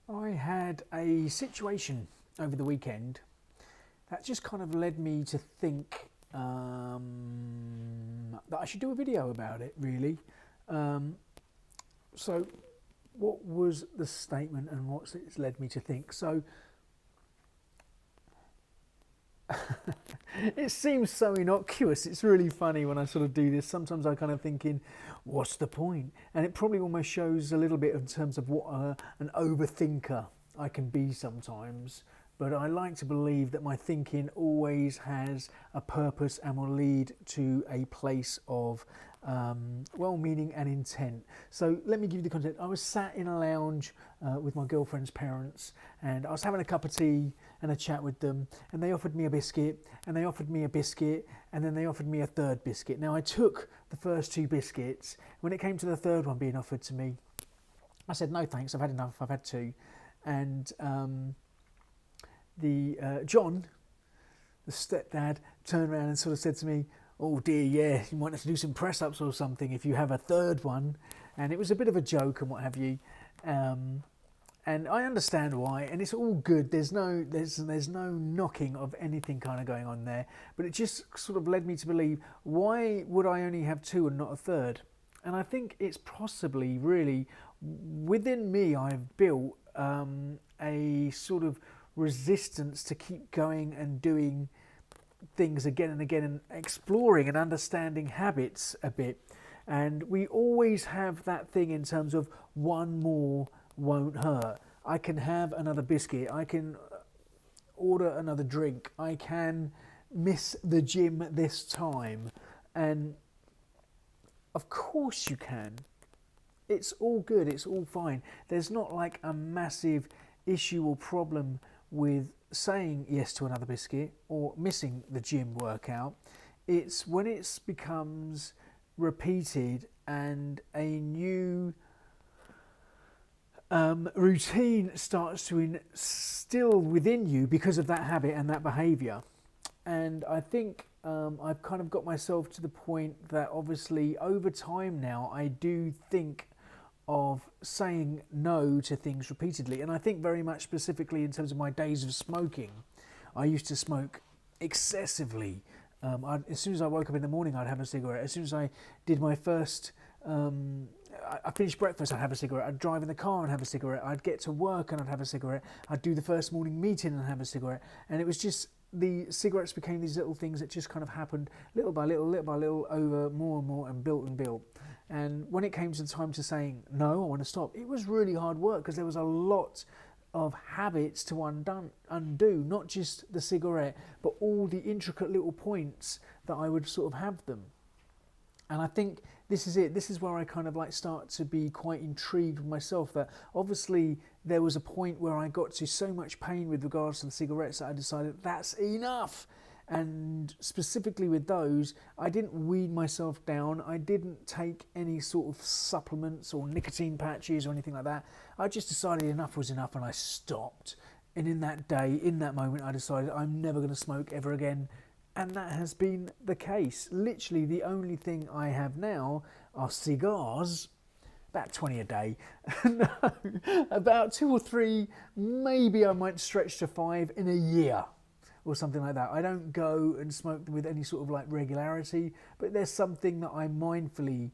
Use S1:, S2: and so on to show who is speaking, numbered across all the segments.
S1: I had a situation over the weekend that just kind of led me to think that I should do a video about it, really. Um, so, what was the statement and what's it's led me to think? So, it seems so innocuous. It's really funny when I sort of do this. Sometimes I kind of thinking, what's the point? And it probably almost shows a little bit in terms of what an overthinker I can be sometimes. But I like to believe that my thinking always has a purpose and will lead to a place of well-meaning and intent. So let me give you the context. I was sat in a lounge with my girlfriend's parents, and I was having a cup of tea and a chat with them, and they offered me a biscuit, and they offered me a biscuit, and then they offered me a third biscuit. Now I took the first two biscuits. When it came to the third one being offered to me, I said, no thanks, I've had enough, I've had two. And John, the stepdad, turned around and sort of said to me, oh dear, yeah, you might have to do some press-ups or something if you have a third one. And it was a bit of a joke and what have you. And I understand why, and it's all good. There's no knocking of anything kind of going on there. But it just sort of led me to believe, why would I only have two and not a third? And I think it's possibly really within me I've built a sort of resistance to keep going and doing things again and again and exploring and understanding habits a bit. And we always have that thing in terms of one more won't hurt. I can have another biscuit, I can order another drink, I can miss the gym this time, and of course you can. It's all good, it's all fine. There's not like a massive issue or problem with saying yes to another biscuit or missing the gym workout. It's when it becomes repeated and a new routine starts to instill within you because of that habit and that behaviour. And I think I've kind of got myself to the point that obviously over time now I do think of saying no to things repeatedly. And I think very much specifically in terms of my days of smoking. I used to smoke excessively. As soon as I woke up in the morning, I'd have a cigarette. As soon as I did my first, I finished breakfast, I'd have a cigarette. I'd drive in the car and have a cigarette. I'd get to work and I'd have a cigarette. I'd do the first morning meeting and have a cigarette. And it was just, the cigarettes became these little things that just kind of happened little by little, over more and more and built and built. And when it came to the time to saying, no, I want to stop, it was really hard work because there was a lot of habits to undo, not just the cigarette, but all the intricate little points that I would sort of have them. And I think this is it. This is where I kind of like start to be quite intrigued with myself, that obviously there was a point where I got to so much pain with regards to the cigarettes that I decided that's enough. And specifically with those, I didn't wean myself down. I didn't take any sort of supplements or nicotine patches or anything like that. I just decided enough was enough and I stopped. And in that day, in that moment, I decided I'm never going to smoke ever again. And that has been the case. Literally the only thing I have now are cigars, about 20 a day. No, about 2 or 3, maybe I might stretch to 5 in a year or something like that. I don't go and smoke them with any sort of like regularity, but there's something that I mindfully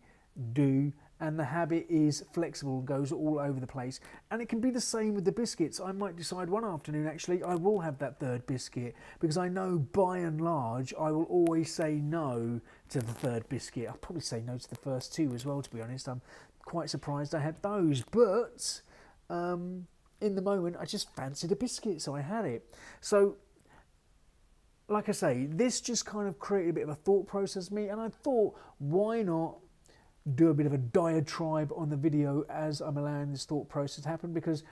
S1: do, and the habit is flexible and goes all over the place. And it can be the same with the biscuits. I might decide one afternoon actually I will have that third biscuit, because I know by and large I will always say no to the third biscuit. I'll probably say no to the first two as well, to be honest. I'm quite surprised I had those, but in the moment I just fancied a biscuit, so I had it. So like I say, this just kind of created a bit of a thought process in me, and I thought, why not do a bit of a diatribe on the video as I'm allowing this thought process to happen, because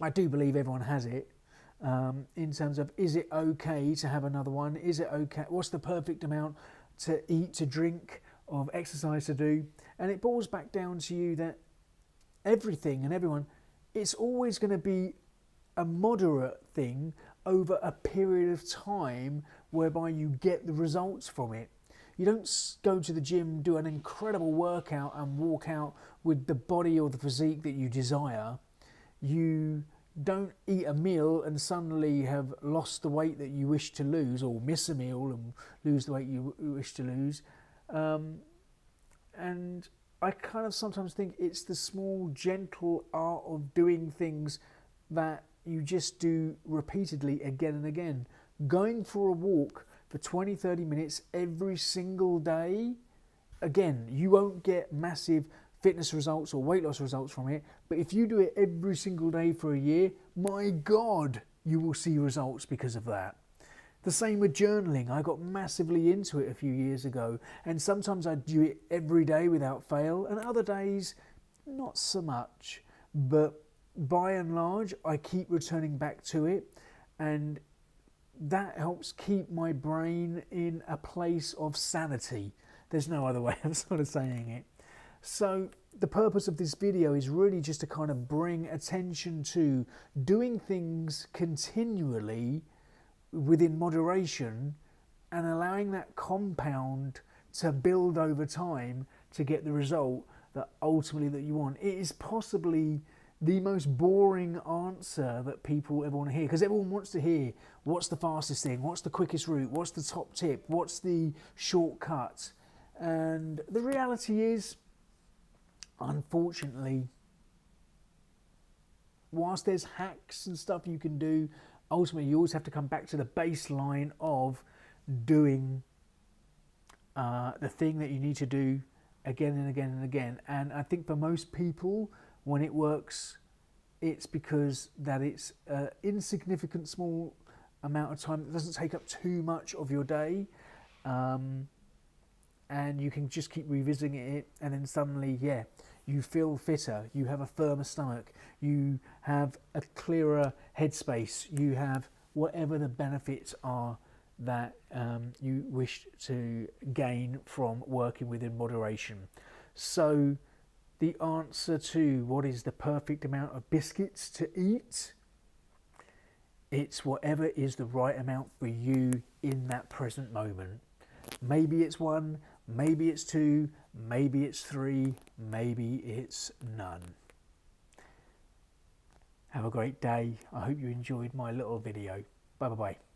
S1: I do believe everyone has it, in terms of, is it okay to have another one? Is it okay? What's the perfect amount to eat, to drink, of exercise to do? And it boils back down to you that everything and everyone, it's always going to be a moderate thing over a period of time whereby you get the results from it. You don't go to the gym, do an incredible workout and walk out with the body or the physique that you desire. you don't eat a meal and suddenly have lost the weight that you wish to lose, or miss a meal and lose the weight you wish to lose. And I kind of sometimes think it's the small, gentle art of doing things that you just do repeatedly again and again. Going for a walk for 20, 30 minutes every single day. Again, you won't get massive fitness results or weight loss results from it, but if you do it every single day for a year, my God, you will see results because of that. The same with journaling. I got massively into it a few years ago, and sometimes I do it every day without fail, and other days not so much. But by and large, I keep returning back to it, and that helps keep my brain in a place of sanity. There's no other way of sort of saying it. So the purpose of this video is really just to kind of bring attention to doing things continually within moderation and allowing that compound to build over time to get the result that ultimately that you want. It is possibly the most boring answer that people ever want to hear, because everyone wants to hear what's the fastest thing, what's the quickest route, what's the top tip, what's the shortcut. And the reality is, unfortunately, whilst there's hacks and stuff you can do, ultimately you always have to come back to the baseline of doing the thing that you need to do again and again and again. And I think for most people, when it works, it's because that it's an insignificant small amount of time. It doesn't take up too much of your day. And you can just keep revisiting it, and then suddenly, yeah, you feel fitter, you have a firmer stomach, you have a clearer headspace, you have whatever the benefits are that you wish to gain from working within moderation. So the answer to what is the perfect amount of biscuits to eat, it's whatever is the right amount for you in that present moment. Maybe it's one, maybe it's two, maybe it's three, maybe it's none. Have a great day. I hope you enjoyed my little video. Bye bye bye.